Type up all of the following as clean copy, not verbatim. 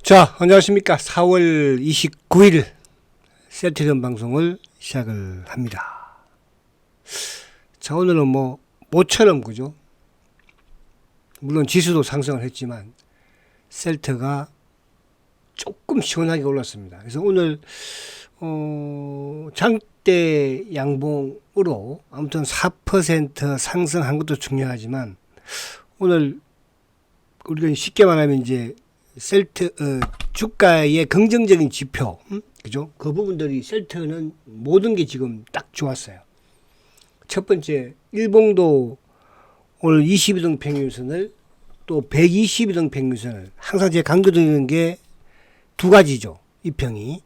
자, 안녕하십니까. 4월 29일 셀트리온 방송을 시작을 합니다. 자, 오늘은 모처럼, 그죠? 물론 지수도 상승을 했지만, 셀트가 조금 시원하게 올랐습니다. 그래서 오늘, 장대 양봉으로 아무튼 4% 상승한 것도 중요하지만, 오늘 우리가 쉽게 말하면 이제 셀트 주가의 긍정적인 지표, 그죠? 그 부분들이 셀트는 모든 게 지금 딱 좋았어요. 첫 번째, 일봉도 오늘 22등 평균선을 또 122등 평균선을 항상 제가 강조드리는 게 두 가지죠. 이평이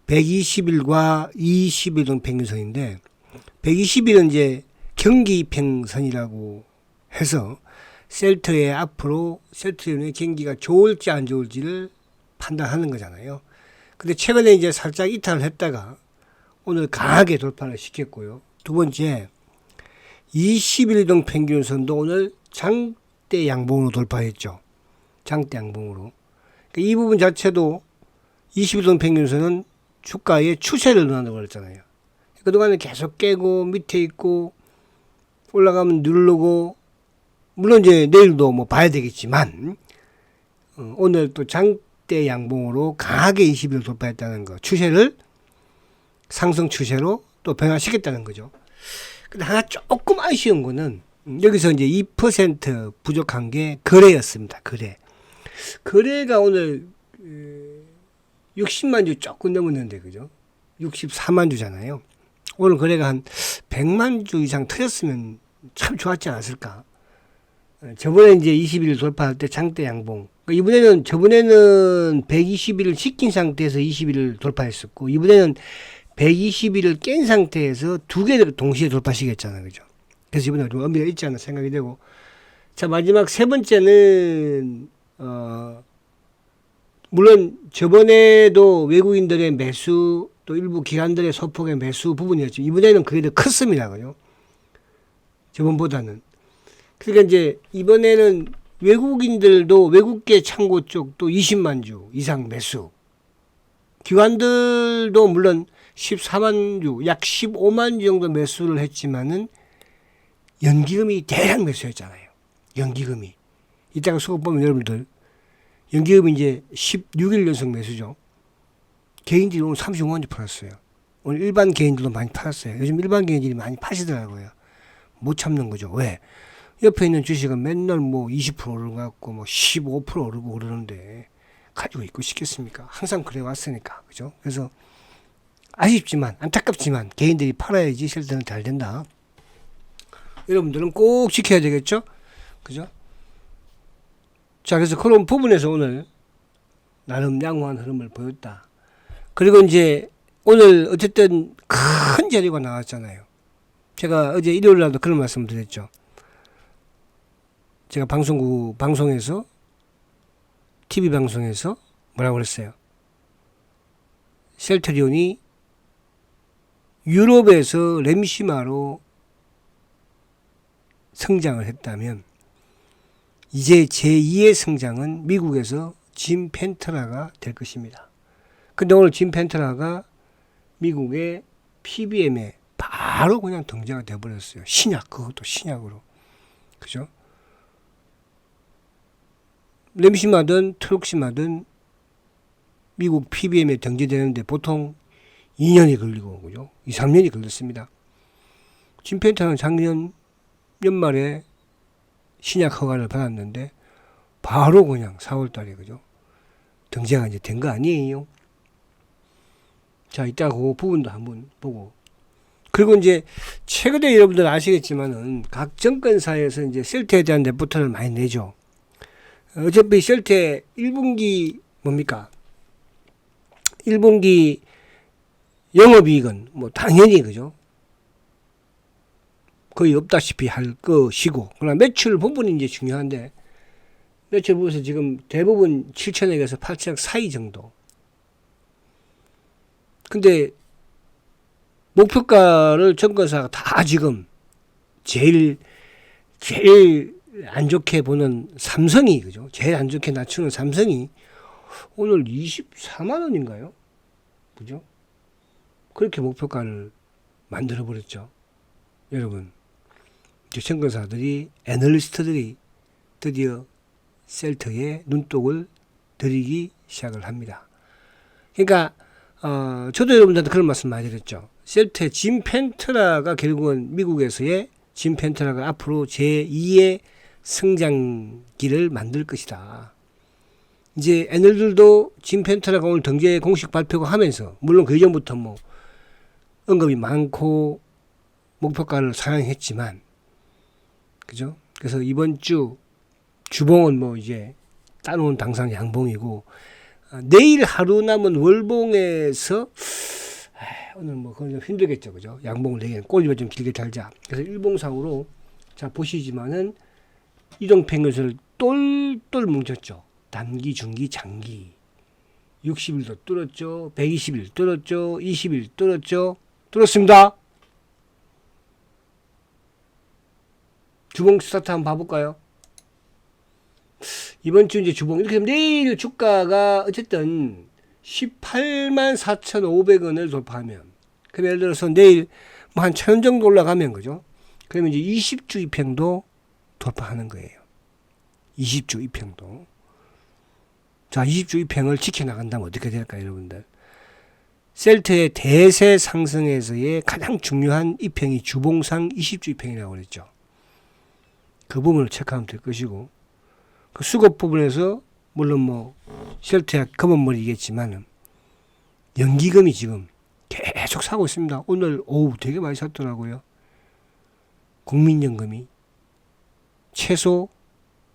120일과 21등 평균선인데 120일은 이제 경기 이평선이라고 해서 셀트의 앞으로 셀트의 경기가 좋을지 안 좋을지를 판단하는 거잖아요. 근데 최근에 이제 살짝 이탈을 했다가 오늘 강하게 돌파를 시켰고요. 두 번째, 21등 평균선도 오늘 장대 양봉으로 돌파했죠. 장대 양봉으로. 그러니까 이 부분 자체도 21등 평균선은 주가의 추세를 넣는다고 그랬잖아요. 그동안에 계속 깨고 밑에 있고 올라가면 누르고 물론 이제 내일도 봐야 되겠지만 오늘 또 장대 양봉으로 강하게 20일 돌파했다는 거, 추세를 상승 추세로 또 변화시켰다는 거죠. 근데 하나 조금 아쉬운 거는 여기서 이제 2% 부족한 게 거래였습니다. 거래가 오늘 60만 주 조금 넘었는데, 그죠? 64만 주잖아요. 오늘 거래가 한 100만 주 이상 터졌으면 참 좋았지 않았을까? 저번에 이제 20일 돌파할 때 장대 양봉. 이번에는 저번에는 120일을 지킨 상태에서 20일을 돌파했었고, 이번에는 120일을 깬 상태에서 두 개를 동시에 돌파시켰잖아요. 그죠? 그래서 이번에 좀 의미가 있지 않나 생각이 되고. 자, 마지막 세 번째는, 물론 저번에도 외국인들의 매수, 또 일부 기관들의 소폭의 매수 부분이었죠. 이번에는 그게 더 컸습니다. 그죠? 저번보다는. 그러니까 이제 이번에는 외국인들도 외국계 창고 쪽도 20만 주 이상 매수. 기관들도 물론 14만 주, 약 15만 주 정도 매수를 했지만은 연기금이 대량 매수했잖아요. 연기금이. 이따가 수급 보면 여러분들 연기금이 이제 16일 연속 매수죠. 개인들이 오늘 35만 주 팔았어요. 오늘 일반 개인들도 많이 팔았어요. 요즘 일반 개인들이 많이 파시더라고요. 못 참는 거죠. 왜? 옆에 있는 주식은 맨날 20% 오르는 것 같고 15% 오르고 그러는데 가지고 있고 싶겠습니까? 항상 그래 왔으니까. 그죠? 그래서 아쉽지만 안타깝지만 개인들이 팔아야지 셀트는 잘 된다. 여러분들은 꼭 지켜야 되겠죠? 그죠? 자, 그래서 그런 부분에서 오늘 나름 양호한 흐름을 보였다. 그리고 이제 오늘 어쨌든 큰 자료가 나왔잖아요. 제가 어제 일요일 날도 그런 말씀 드렸죠. 제가 방송에서 TV 방송에서 뭐라고 그랬어요? 셀트리온이 유럽에서 램시마로 성장을 했다면 이제 제2의 성장은 미국에서 짐 펜트라가 될 것입니다. 근데 오늘 짐 펜트라가 미국의 PBM에 바로 그냥 등장이 돼버렸어요. 신약, 그것도 신약으로. 그죠? 램시마든 트록시마든 미국 PBM에 등재되는데 보통 2년이 걸리고, 그죠? 2, 3년이 걸렸습니다. 짐 펜트라는 작년 연말에 신약 허가를 받았는데 바로 그냥 4월 달에, 그죠? 등재가 이제 된 거 아니에요? 자, 이따가 그 부분도 한번 보고. 그리고 이제 최근에 여러분들 아시겠지만은 각 정권사에서 이제 셀트에 대한 레포트를 많이 내죠. 어차피 셀트의 1분기 뭡니까? 1분기 영업이익은 당연히, 그죠? 거의 없다시피 할 것이고, 그러나 매출 부분이 이제 중요한데, 매출 부분에서 지금 대부분 7천억에서 8천억 사이 정도. 근데 목표가를 정권사가 다 지금 제일 안 좋게 보는 삼성이, 그죠? 제일 안 좋게 낮추는 삼성이 오늘 24만 원인가요? 그죠? 그렇게 목표가를 만들어 버렸죠. 여러분, 이제 증권사들이, 애널리스트들이 드디어 셀트에 눈독을 들이기 시작을 합니다. 그러니까 저도 여러분들한테 그런 말씀 많이 드렸죠. 셀트의 짐 펜트라가 결국은 미국에서의 짐 펜트라가 앞으로 제2의 성장기를 만들 것이다. 이제 애널들도 짐 펜트라가 오늘 등재 공식 발표가 하면서, 물론 그 이전부터 뭐 언급이 많고 목표가를 상향했지만, 그죠? 그래서 이번 주 주봉은 뭐 이제 따놓은 당상 양봉이고, 내일 하루 남은 월봉에서 오늘 뭐 그건 좀 힘들겠죠, 그죠? 양봉을 내기는 꼬리를 좀 길게 달자. 그래서 일봉상으로 자 보시지만은 이동평균선을 똘똘 뭉쳤죠. 단기, 중기, 장기. 60일도 뚫었죠. 120일 뚫었죠. 20일 뚫었죠. 뚫었습니다. 주봉 스타트 한번 봐볼까요? 이번 주 이제 주봉 이렇게 되면 내일 주가가 어쨌든 18만 4,500원을 돌파하면, 그럼 예를 들어서 내일 뭐 한 1,000원 정도 올라가면, 그죠? 그러면 이제 20주 이평도 돌파하는 거예요. 20주 이평도. 자, 20주 이평을 지켜나간다면 어떻게 될까요, 여러분들? 셀트의 대세 상승에서의 가장 중요한 이평이 주봉상 20주 이평이라고 그랬죠. 그 부분을 체크하면 될 것이고, 그 수급 부분에서 물론 뭐 셀트야 검은 머리겠지만 연기금이 지금 계속 사고 있습니다. 오늘 오후 되게 많이 샀더라고요. 국민연금이 최소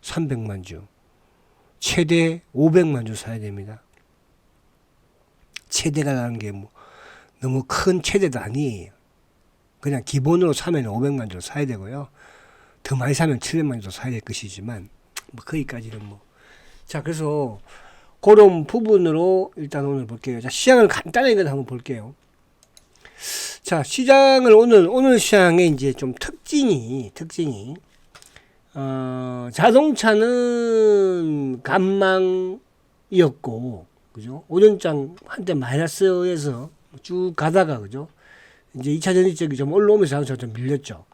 300만 주, 최대 500만 주 사야 됩니다. 최대가라는 게 뭐 너무 큰 최대도 아니에요. 그냥 기본으로 사면 500만 주 사야 되고요. 더 많이 사면 700만 주도 사야 될 것이지만 뭐 거기까지는 뭐. 자, 그래서 그런 부분으로 일단 오늘 볼게요. 자, 시장을 간단하게 한번 볼게요. 자, 시장을 오늘 시장의 이제 좀 특징이 자동차는 간망이었고, 그죠? 오전장 한때 마이너스에서 쭉 가다가, 그죠? 이제 2차 전지 쪽이 좀 올라오면서 자동차가 좀 밀렸죠.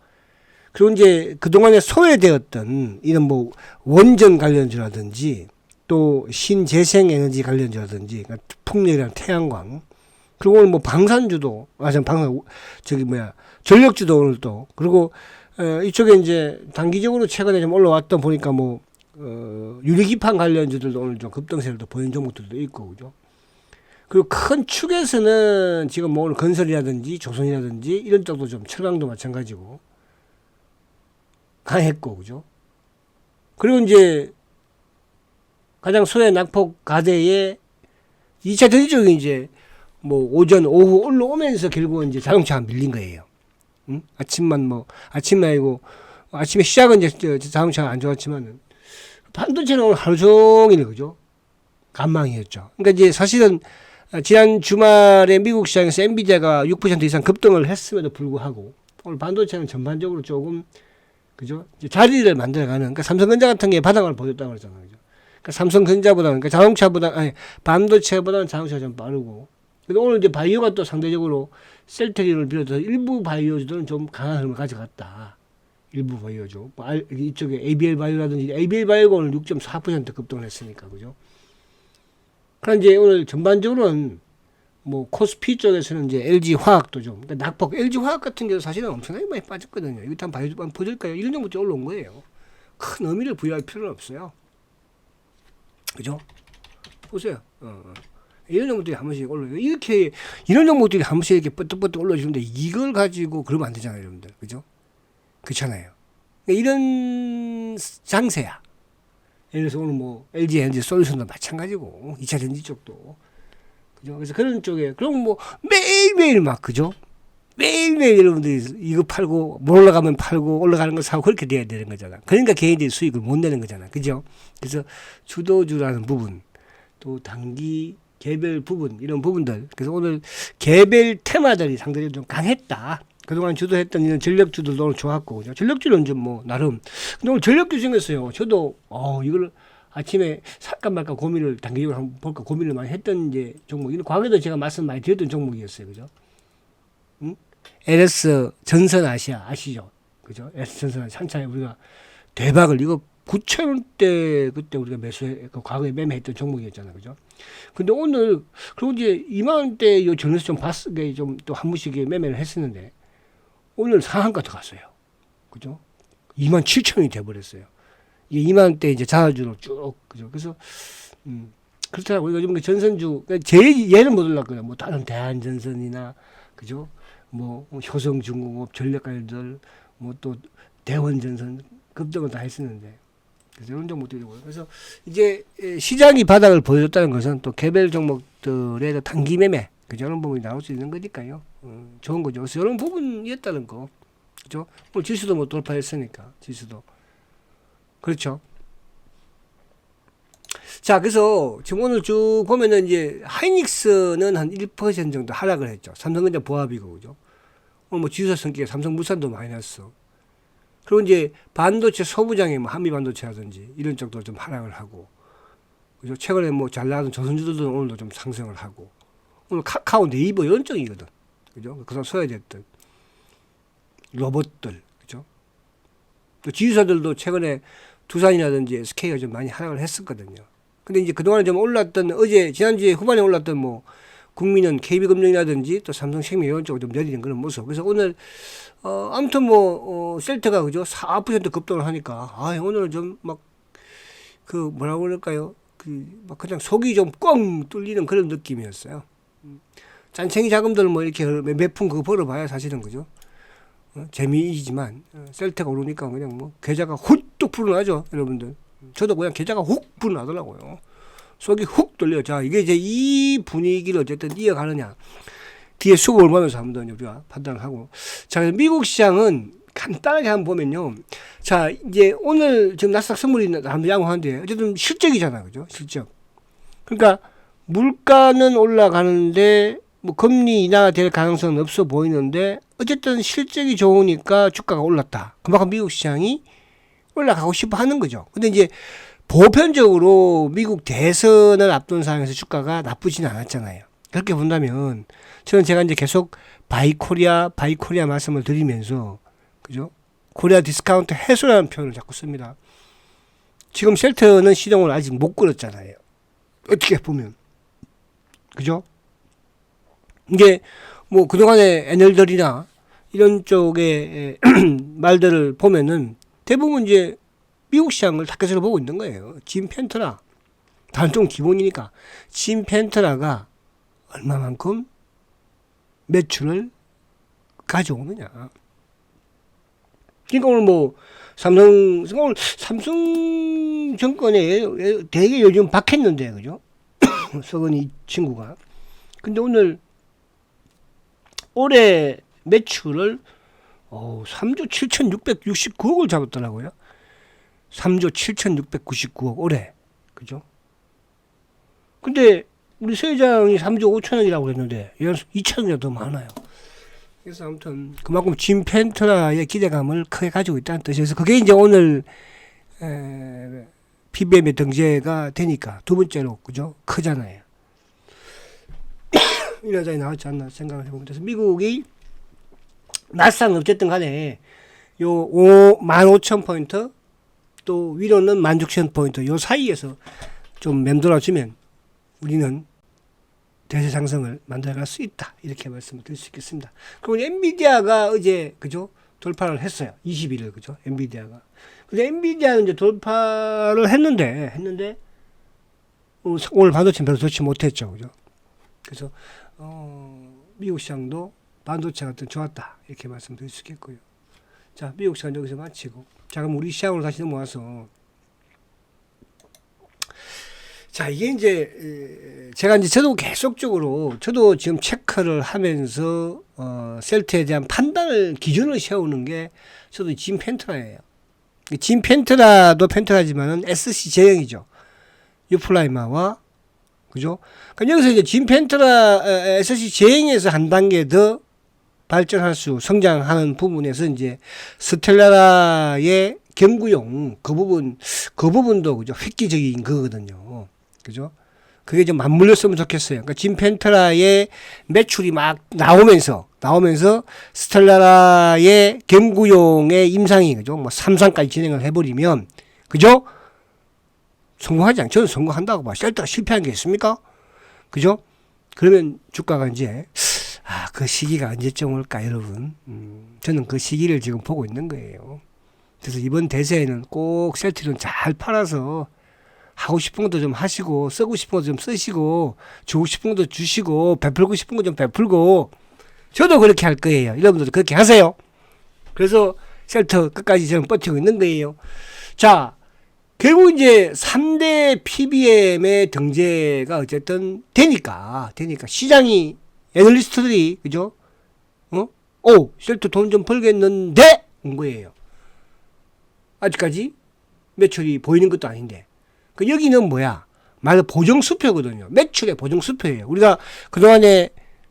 그리고 이제 그동안에 소외되었던 이런 뭐 원전 관련주라든지 또 신재생에너지 관련주라든지, 그러니까 풍력이랑 태양광, 그리고 오늘 뭐 방산주도, 전력주도 오늘 또, 그리고 이쪽에 이제 단기적으로 최근에 좀 올라왔던 보니까 뭐 유리기판 관련주들도 오늘 좀 급등세를 또 보이는 종목들도 있고, 그죠? 그리고 큰 축에서는 지금 뭐 오늘 건설이라든지 조선이라든지 이런 쪽도 좀 철강도 마찬가지고 강했고, 그죠? 그리고 이제 가장 소외 낙폭 가대의 2차 전지 쪽이 이제 뭐 오전 오후 올라오면서 결국은 이제 자동차가 밀린 거예요. 응? 아침은 아니고 아침에 시작은 이제 자동차가 안 좋았지만은 반도체는 오늘 하루 종일, 그죠? 간망이었죠. 그러니까 이제 사실은 지난 주말에 미국 시장에서 엔비디아가 6% 이상 급등을 했음에도 불구하고 오늘 반도체는 전반적으로 조금, 그죠? 이제 자리를 만들어가는, 그러니까 삼성전자 같은 게 바닥을 보였다고 그러잖아요. 그죠? 그러니까 삼성전자보다, 그러니까 반도체보다는 자동차가 좀 빠르고. 근데 오늘 이제 바이오가 또 상대적으로 셀트리온을 비롯해서 일부 바이오주들은 좀 강한 흐름을 가져갔다. 일부 바이오주. 이쪽에 ABL 바이오라든지, ABL 바이오가 오늘 6.4% 급등을 했으니까, 그죠? 그러니까 이제 오늘 전반적으로는 뭐 코스피 쪽에서는 이제 LG 화학도 좀, 그러니까 낙폭, LG 화학 같은 경우 사실은 엄청나게 많이 빠졌거든요. 이거 한번 보여줄까요? 이런 정도부터 올라온 거예요. 큰 의미를 부여할 필요는 없어요. 그죠? 보세요. 이런 정도들이 한 번씩 올라요. 이렇게, 이런 정도들이 한 번씩 이렇게 뻗떡뻗떡 올라주는데 이걸 가지고 그러면 안 되잖아요, 여러분들. 그죠? 그렇잖아요. 그러니까 이런 장세야. 예를 들어서 오늘 뭐 LG 에너지 솔루션도 마찬가지고 2차 전지 쪽도, 그죠? 그래서 그런 쪽에 그럼 뭐 매일매일 막, 그죠? 매일매일 여러분들이 이거 팔고 못 올라가면 팔고 올라가는 거 사고 그렇게 돼야 되는 거잖아. 그러니까 개인들이 수익을 못 내는 거잖아, 그죠? 그래서 주도주라는 부분, 또 단기 개별 부분, 이런 부분들. 그래서 오늘 개별 테마들이 상당히 좀 강했다. 그동안 주도했던 이런 전력주들도 오늘 좋았고, 그죠? 전력주는 좀 뭐 나름. 근데 오늘 전력주 중에서요, 저도 이걸 아침에 살까 말까 고민을 단기적으로 한번 볼까 고민을 많이 했던 이제 종목이 과거에도 제가 말씀 많이 드렸던 종목이었어요. 그죠? 응? LS 전선 아시아 아시죠? 그죠? LS 전선 아시아 한차에 우리가 대박을 이거 9,000원대 그때 우리가 매수해 그 과거에 매매했던 종목이었잖아요. 그죠? 근데 오늘 그리고 이제 2만 원대 요 전에서 좀 봤게 좀 또 한 번씩 매매를 했었는데 오늘 상한가 들어갔어요. 그죠? 27,000원이 돼 버렸어요. 이게 2만 원대 이제 자사주로 쭉 그죠? 그래서 그렇더라고요. 요즘 그 전선주 제 예는 못 올랐거든요. 뭐 다른 대한전선이나 그죠? 뭐 효성중공업 전력관들 뭐 또 대원전선 급등을 다 했었는데 그래서 이런 종목들이 되고요. 그래서 이제 시장이 바닥을 보여줬다는 것은 또 개별 종목들의 단기 매매 그죠? 이런 부분이 나올 수 있는 거니까요. 좋은 거죠. 그래서 이런 부분이었다는 거 그죠? 오늘 지수도 뭐 돌파했으니까 지수도 그렇죠. 자, 그래서 지금 오늘 쭉 보면은 이제 하이닉스는 한 1% 정도 하락을 했죠. 삼성전자 보합이고 그죠? 오늘 뭐 지수사 성격에 삼성물산도 마이너스. 그리고 이제 반도체 소부장의 뭐 한미반도체라든지 이런 쪽도 좀 하락을 하고, 그죠? 최근에 뭐 잘 나가던 조선주들도 오늘도 좀 상승을 하고, 오늘 카카오, 네이버 이런 쪽이거든, 그죠? 그래서 소외됐던 로봇들, 그죠? 또 지주사들도 최근에 두산이라든지 SK가 좀 많이 하락을 했었거든요. 근데 이제 그동안에 좀 올랐던 지난주에 후반에 올랐던 뭐 국민은 KB금융이라든지 또 삼성생명 이런 쪽으로 좀 내리는 그런 모습. 그래서 오늘 아무튼 셀트가 그죠 4% 급등을 하니까 오늘은 좀 막 그 뭐라고 그럴까요? 그 막 그냥 속이 좀 뻥 뚫리는 그런 느낌이었어요. 짠챙이 자금들 뭐 이렇게 몇 푼 그거 벌어봐야 사실은 그죠? 재미이지만 셀트가 오르니까 그냥 뭐 계좌가 훅뚝 불어나죠, 여러분들. 저도 그냥 계좌가 훅 불어나더라고요. 속이 훅 뚫려. 자, 이게 이제 이 분위기를 어쨌든 이어가느냐. 뒤에 수급을 보면서 한번 우리가 판단을 하고. 자, 미국 시장은 간단하게 한번 보면요. 자, 이제 오늘 지금 나스닥 선물이 한번 양호한데, 어쨌든 실적이잖아. 그죠? 실적. 그러니까 물가는 올라가는데, 뭐 금리 인하될 가능성은 없어 보이는데, 어쨌든 실적이 좋으니까 주가가 올랐다. 그만큼 미국 시장이 올라가고 싶어 하는 거죠. 근데 이제 보편적으로 미국 대선을 앞둔 상황에서 주가가 나쁘지는 않았잖아요. 그렇게 본다면 저는 제가 이제 계속 바이코리아 말씀을 드리면서 그죠? 코리아 디스카운트 해소라는 표현을 자꾸 씁니다. 지금 셀트는 시동을 아직 못 끌었잖아요. 어떻게 보면 그죠? 이게 뭐 그동안의 애널들이나 이런 쪽의 말들을 보면은 대부분 이제 미국 시장을 타겟으로 보고 있는 거예요. 짐 펜트라. 단종 기본이니까. 짐 펜트라가 얼마만큼 매출을 가져오느냐. 그러니까 오늘 뭐 삼성증권에 되게 요즘 박했는데, 그죠? 서건이 친구가. 근데 오늘 올해 매출을 3조 7,669억을 잡았더라고요. 3조 7,699억 올해. 그죠? 근데 우리 서 회장이 3조 5천억이라고 그랬는데 얘는 2천억이나 더 많아요. 그래서 아무튼 그만큼 짐 펜트라의 기대감을 크게 가지고 있다는 뜻이어서 그게 이제 오늘 PBM의 등재가 되니까 두 번째로 그죠? 크잖아요. 이런 자리 나왔지 않나 생각을 해봅니다. 그래서 미국이 나스닥은 어쨌든 간에 요 15,000포인트 또 위로는 16,000포인트 요 사이에서 좀 맴돌아주면 우리는 대세 상승을 만들어갈 수 있다. 이렇게 말씀을 드릴 수 있겠습니다. 그리고 엔비디아가 어제 그죠? 돌파를 했어요. 21일 그죠? 엔비디아가. 근데 엔비디아는 이제 돌파를 했는데 오늘 반도체 별로 좋지 못했죠. 그죠? 그래서 미국 시장도 반도체 같은 좋았다. 이렇게 말씀드릴 수 있겠고요. 자, 미국 시장 여기서 마치고 자, 그럼 우리 시장으로 다시 넘어와서 자, 이게 이제 제가 이제 저도 계속적으로 저도 지금 체크를 하면서 셀트에 대한 판단을 기준을 세우는 게 저도 짐 펜트라예요. 짐 펜트라도 펜트라지만은 SC 제형이죠. 유플라이마와 그죠? 그러니까 여기서 이제 짐 펜트라 SC 제형에서 한 단계 더 발전할 수 성장하는 부분에서 이제 스텔라의 gem구용 그 부분도 그죠? 획기적인 거거든요. 그죠? 그게 좀 맞물렸으면 좋겠어요. 그러니까 짐펜터라의 매출이 막 나오면서 스텔라라의 gem구용의 임상이 그죠? 뭐 3상까지 진행을 해버리면 그죠? 성공하지 않죠? 저는 성공한다고 봐. 셀터가 실패한 게 있습니까? 그죠? 그러면 주가가 이제 그 시기가 언제쯤 올까 여러분? 저는 그 시기를 지금 보고 있는 거예요. 그래서 이번 대세에는 꼭 셀트리온 잘 팔아서 하고 싶은 것도 좀 하시고 쓰고 싶은 것도 좀 쓰시고 주고 싶은 것도 주시고 베풀고 싶은 거 좀 베풀고 저도 그렇게 할 거예요. 여러분들도 그렇게 하세요. 그래서 셀터 끝까지 저는 버티고 있는 거예요. 자, 결국 이제 3대 PBM의 등재가 어쨌든 되니까 시장이 애널리스트들이 그죠? 셀터 돈 좀 벌겠는데 온 거예요. 아직까지 매출이 보이는 것도 아닌데. 여기는 뭐야? 말 보정수표거든요. 매출의 보정수표예요. 우리가 그동안에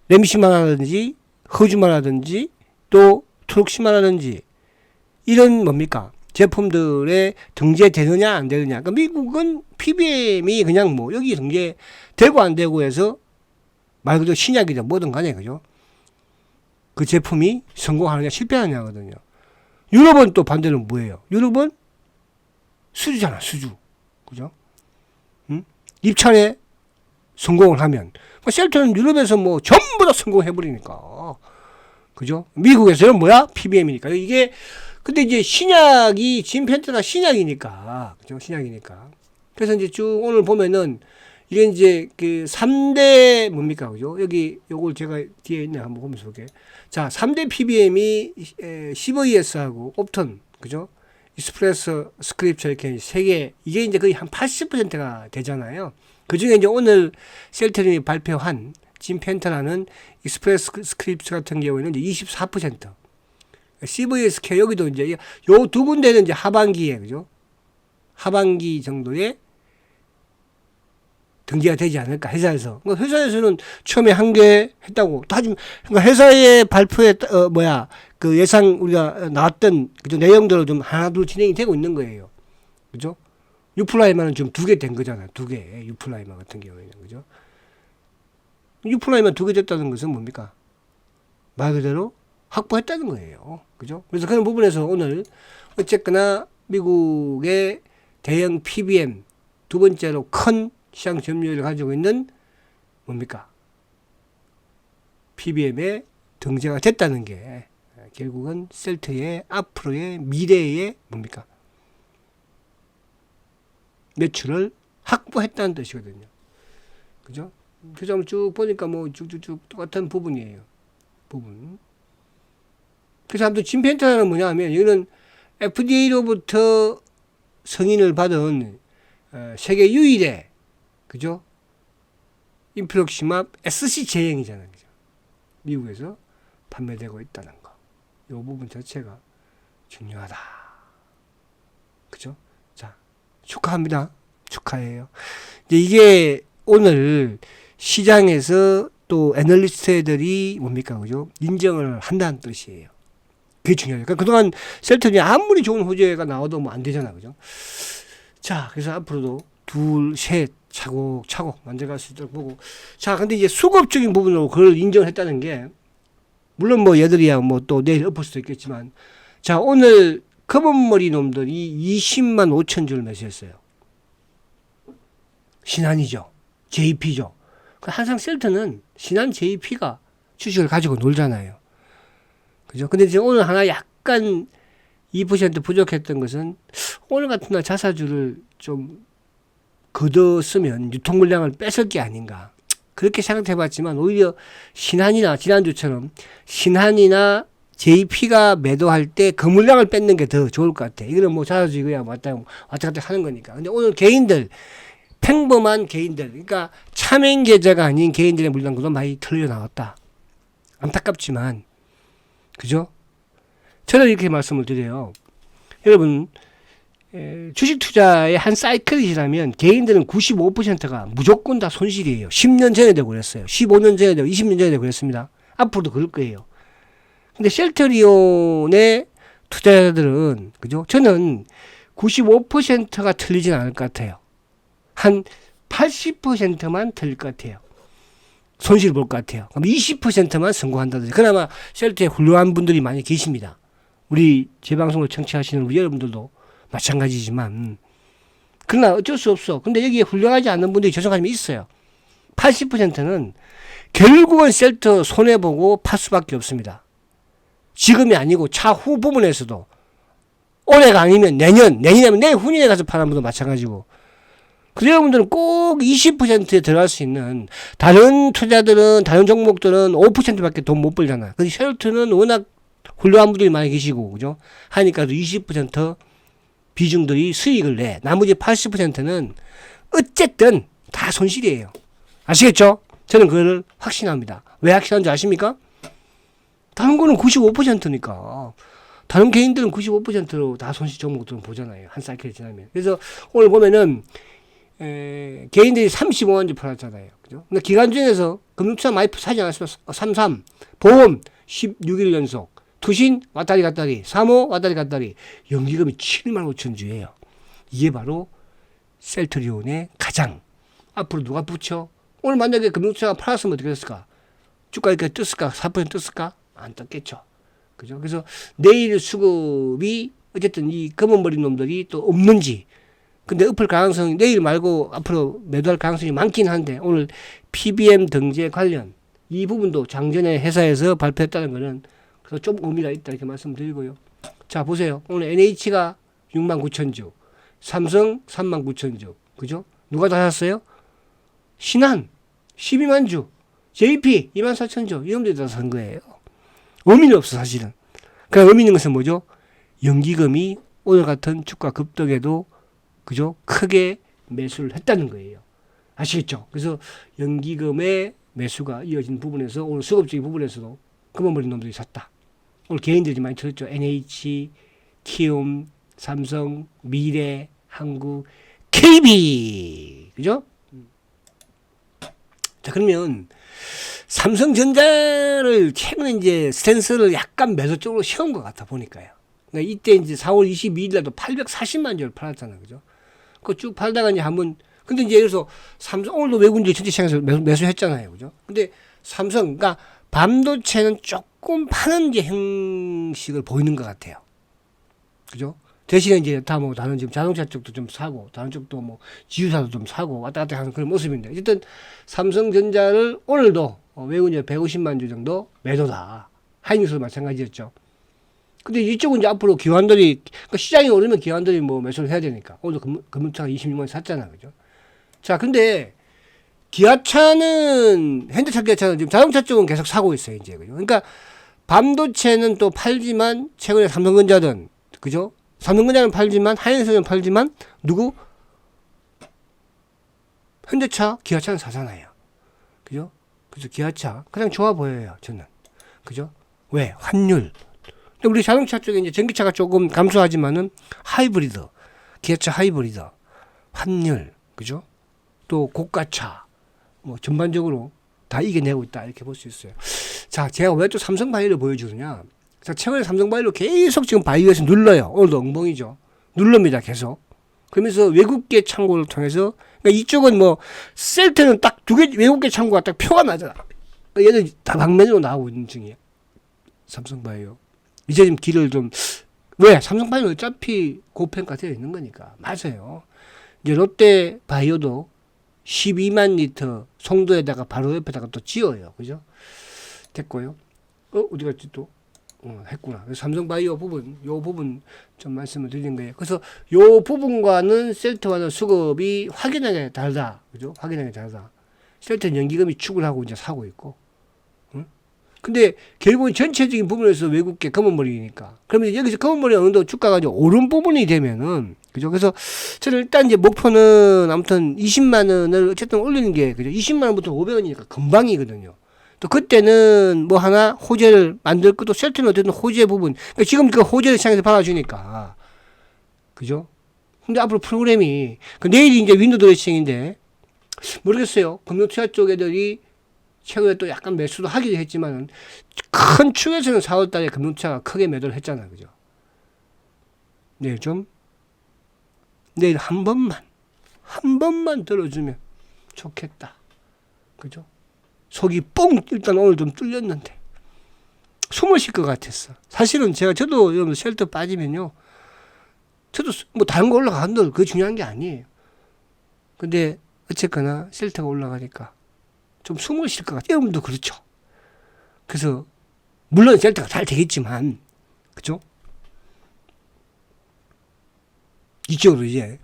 램시마라든지 허주마라든지 또 트록시마라든지 이런 뭡니까? 제품들에 등재되느냐 안 되느냐. 그러니까 미국은 PBM이 그냥 뭐 여기 등재되고 안 되고 해서 말 그대로 신약이든 뭐든 간에 그죠? 그 제품이 성공하느냐 실패하느냐거든요. 유럽은 또 반대로 뭐예요? 유럽은 수주잖아, 수주. 그죠? 입찰에 성공을 하면 셀터는 유럽에서 뭐 전부 다 성공해버리니까 그죠? 미국에서는 뭐야? PBM이니까 이게 근데 이제 신약이 짐펜터가 신약이니까 그죠? 신약이니까 그래서 이제 쭉 오늘 보면은 이게 이제 그 3대 뭡니까 그죠? 여기 요걸 제가 뒤에 있네 한번 보면서 볼게요. 자, 3대 PBM이 15ES하고 옵턴 그죠? 이스프레소 스크립처 이렇게 세 개, 이게 이제 거의 한 80%가 되잖아요. 그 중에 이제 오늘 셀트리온이 발표한 짐펜터라는 이스프레소 스크립처 같은 경우에는 이제 24%. CVSK 여기도 이제 요 두 군데는 이제 하반기에, 그죠? 하반기 정도에 등재가 되지 않을까, 회사에서. 회사에서는 처음에 한 개 했다고. 그러니까 회사의 발표에, 그 예상 우리가 나왔던 그죠? 내용대로 좀 하나, 둘 진행이 되고 있는 거예요. 그죠? 유플라이만은 좀 2개 된 거잖아요. 2개. 유플라이만 같은 경우에는. 그죠? 유플라이만 2개 됐다는 것은 뭡니까? 말 그대로 확보했다는 거예요. 그죠? 그래서 그런 부분에서 오늘 어쨌거나 미국의 대형 PBM 두 번째로 큰 시장 점유율을 가지고 있는 뭡니까? PBM에 등재가 됐다는 게 결국은 셀트의 앞으로의 미래의 뭡니까? 매출을 확보했다는 뜻이거든요. 그죠? 그래서 한번 쭉 보니까 뭐 쭉쭉쭉 똑같은 부분이에요. 부분. 그래서 아무튼 짐펜터는 뭐냐 하면 이거는 FDA로부터 승인을 받은 세계 유일의 그죠? 인플록시맙 SC 제형이잖아요. 그죠? 미국에서 판매되고 있다는 거. 이 부분 자체가 중요하다. 그죠? 자, 축하합니다. 축하해요. 이제 이게 오늘 시장에서 또 애널리스트들이 뭡니까? 그죠? 인정을 한다는 뜻이에요. 그게 중요해요. 그러니까 그동안 셀트리온이 아무리 좋은 호재가 나와도 뭐 안 되잖아. 그죠? 자, 그래서 앞으로도 둘, 셋, 차곡차곡 만들어갈 수 있도록 보고. 자, 근데 이제 수급적인 부분으로 그걸 인정했다는 게, 물론 뭐 얘들이야 뭐 또 내일 엎을 수도 있겠지만, 자, 오늘 검은머리 놈들이 20만 5천 주를 매수했어요. 신한이죠. JP죠. 항상 셀트는 신한 JP가 주식을 가지고 놀잖아요. 그죠? 근데 지금 오늘 하나 약간 2% 부족했던 것은 오늘 같은 날 자사주를 좀 걷었으면 유통 물량을 뺏을 게 아닌가. 그렇게 생각해봤지만 오히려 신한이나 지난주처럼 신한이나 JP가 매도할 때 그 물량을 뺏는 게 더 좋을 것 같아. 이거는 뭐 자사주 이거야 왔다 갔다 하는 거니까. 근데 오늘 개인들, 평범한 개인들, 그러니까 차명 계좌가 아닌 개인들의 물량도 많이 털려 나왔다. 안타깝지만, 그죠? 저는 이렇게 말씀을 드려요. 여러분, 주식 투자의 한 사이클이라면 개인들은 95%가 무조건 다 손실이에요. 10년 전에도 그랬어요. 15년 전에도, 20년 전에도 그랬습니다. 앞으로도 그럴 거예요. 근데 셀트리온의 투자자들은, 그죠? 저는 95%가 틀리진 않을 것 같아요. 한 80%만 틀릴 것 같아요. 손실을 볼 것 같아요. 그럼 20%만 성공한다든지. 그나마 셀트에 훌륭한 분들이 많이 계십니다. 우리 제 방송을 청취하시는 우리 여러분들도 마찬가지지만. 그러나 어쩔 수 없어. 근데 여기에 훌륭하지 않은 분들이 죄송하지만 있어요. 80%는 결국은 셀트 손해보고 팔 수밖에 없습니다. 지금이 아니고 차후 부분에서도 올해가 아니면 내년이면 내후년에 가서 파는 분도 마찬가지고. 그래서 여러분들은 꼭 20%에 들어갈 수 있는 다른 투자들은 다른 종목들은 5%밖에 돈 못 벌잖아. 근데 셀트는 워낙 훌륭한 분들이 많이 계시고 그죠? 하니까 20% 비중들이 수익을 내. 나머지 80%는 어쨌든 다 손실이에요. 아시겠죠? 저는 그걸 확신합니다. 왜 확신한지 아십니까? 다른 거는 95%니까. 다른 개인들은 95%로 다 손실 종목들은 보잖아요. 한 사이클이 지나면. 그래서 오늘 보면은 개인들이 35만 주 팔았잖아요. 그죠? 근데 기간 중에서 금융투자 많이 사지 않았습니까? 33, 보험 16일 연속, 투신 왔다리 갔다리, 3호 왔다리 갔다리, 연기금이 7만 5천 주예요. 이게 바로 셀트리온의 가장 앞으로 누가 붙여? 오늘 만약에 금융투자가 팔았으면 어떻게 됐을까? 주가 이렇게 떴을까? 4% 떴을까? 안 떴겠죠. 그죠? 그래서 내일 수급이 어쨌든 이 검은머리 놈들이 또 없는지, 근데 엎을 가능성이 내일 말고 앞으로 매도할 가능성이 많긴 한데 오늘 PBM 등재 관련 이 부분도 장전에 회사에서 발표했다는 거는 그래서 좀 의미가 있다 이렇게 말씀드리고요. 자 보세요. 오늘 NH가 6만 9천 주, 삼성 3만 9천 주, 그죠? 누가 다 샀어요? 신한 12만 주, JP 2만 4천 주, 이놈들이 다 산 거예요. 의미는 없어 사실은. 그러니까 의미 있는 것은 뭐죠? 연기금이 오늘 같은 주가 급등에도 그죠? 크게 매수를 했다는 거예요. 아시겠죠? 그래서 연기금의 매수가 이어진 부분에서 오늘 수급적인 부분에서도 금어버린 놈들이 샀다. 오늘 개인들이 많이 들었죠. NH, 키움, 삼성, 미래, 한국, KB. 그죠? 자, 그러면 삼성전자를 최근에 이제 스탠스를 약간 매수 쪽으로 세운 것 같아 보니까요. 그러니까 이때 이제 4월 22일 날도 840만 주를 팔았잖아요. 그죠? 그 쭉 팔다가 이제 한번, 근데 이제 그래서 삼성, 오늘도 외국인들이 전체 시장에서 매수했잖아요. 그죠? 근데 삼성, 그러니까 반도체는 조금 파는 이제 형식을 보이는 것 같아요. 그죠? 대신에 이제 다 뭐 다른 지금 자동차 쪽도 좀 사고, 다른 쪽도 뭐 지유사도 좀 사고 왔다 갔다 하는 그런 모습인데, 어쨌든 삼성전자를 오늘도 외국인 150만 주 정도 매도다. 하이닉스도 마찬가지였죠. 근데 이쪽은 이제 앞으로 기관들이, 그러니까 시장이 오르면 기관들이 뭐 매수를 해야 되니까. 오늘도 금융차가 26만 원 샀잖아. 그죠? 자, 근데 기아차는, 현대차 기아차는 지금 자동차 쪽은 계속 사고 있어요. 이제. 그죠? 그러니까 반도체는 또 팔지만, 최근에 삼성전자든, 그죠? 삼성전자는 팔지만, 하이닉스는 팔지만, 누구? 현대차, 기아차는 사잖아요. 그죠? 그래서 기아차, 그냥 좋아 보여요. 저는. 그죠? 왜? 환율. 근데 우리 자동차 쪽에 이제 전기차가 조금 감소하지만은 하이브리드, 기아차 하이브리드, 환율, 그죠? 또 고가차, 뭐 전반적으로 다 이겨내고 있다 이렇게 볼 수 있어요. 자, 제가 왜 또 삼성바이오를 보여주느냐? 자, 최근에 삼성바이오를 계속 지금 바이오에서 눌러요. 오늘도 엉덩이죠. 누릅니다, 계속. 그러면서 외국계 창고를 통해서, 그러니까 이쪽은 뭐 셀트는 딱 두 개 외국계 창고가 딱 표가 나잖아. 그러니까 얘들 다 방면으로 나오고 있는 중이에요. 삼성바이오. 이제 좀 길을 좀, 왜? 삼성바이오는 어차피 고평가되어 있는 거니까. 맞아요. 이제 롯데바이오도 12만 리터 송도에다가 바로 옆에다가 또 지어요. 그죠? 됐고요. 어디 갔지 또? 했구나. 삼성바이오 부분, 요 부분 좀 말씀을 드린 거예요. 그래서 요 부분과는 셀트와는 수급이 확연하게 다르다. 그죠? 확연하게 다르다. 셀트는 연기금이 축을 하고 이제 사고 있고. 근데 결국은 전체적인 부분에서 외국계 검은머리니까. 그러면 여기서 검은머리 어느 정도 주가가 이제 오른 부분이 되면은, 그죠? 그래서 저는 일단 이제 목표는 아무튼 20만 원을 어쨌든 올리는 게, 그죠? 20만 원부터 500원이니까 금방이거든요. 또 그때는 뭐 하나 호재를 만들 것도 셀트는 어쨌든 호재 부분. 그러니까 지금 그 호재를 시장에서 받아주니까. 그죠? 근데 앞으로 프로그램이, 내일이 이제 윈도우 드레싱인데, 모르겠어요. 금융투자 쪽 애들이 최근에 또 약간 매수도 하기도 했지만 큰 축에서는 4월 달에 금융차가 크게 매도를 했잖아요. 그죠? 내일 한 번만 들어주면 좋겠다. 그죠? 속이 뻥 일단 오늘 좀 뚫렸는데 숨을 쉴 것 같았어. 사실은 저도 여러분 쉘터 빠지면요, 저도 뭐 다른 거 올라간들 그게 중요한 게 아니에요. 근데 어쨌거나 쉘터가 올라가니까 좀 숨을 쉴 것 같아요. 여러분도 그렇죠. 그래서 물론 쉘터가 잘 되겠지만, 그죠? 이쪽으로 이제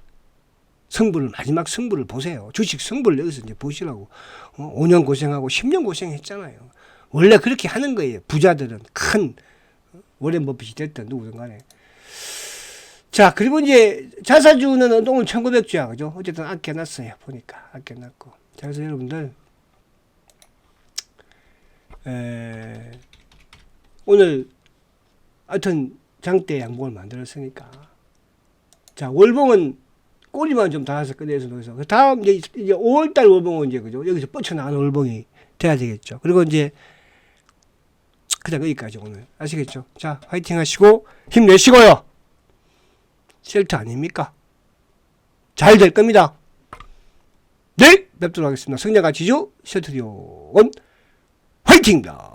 마지막 승부를 보세요. 주식 승부를 여기서 이제 보시라고. 5년 고생하고 10년 고생했잖아요. 원래 그렇게 하는 거예요. 부자들은 큰 워렌 버핏이 됐든 누구든 간에. 자, 그리고 이제 자사주는 오늘 1900주야. 그죠? 어쨌든 아껴놨어요. 보니까. 아껴놨고. 자, 그래서 여러분들, 오늘 하여튼 장대 양봉을 만들었으니까. 자, 월봉은 꼬리만 좀 닿아서 끝내서 놓여서. 그 다음 이제 5월달 월봉은 이제, 그죠? 여기서 뻗쳐나가는 월봉이 돼야 되겠죠. 그리고 이제 그냥 여기까지 오늘. 아시겠죠? 자, 화이팅 하시고 힘내시고요. 쉘터 아닙니까? 잘 될 겁니다. 내일 뵙도록 하겠습니다. 성장가치주 쉘터리온 화이팅입니다.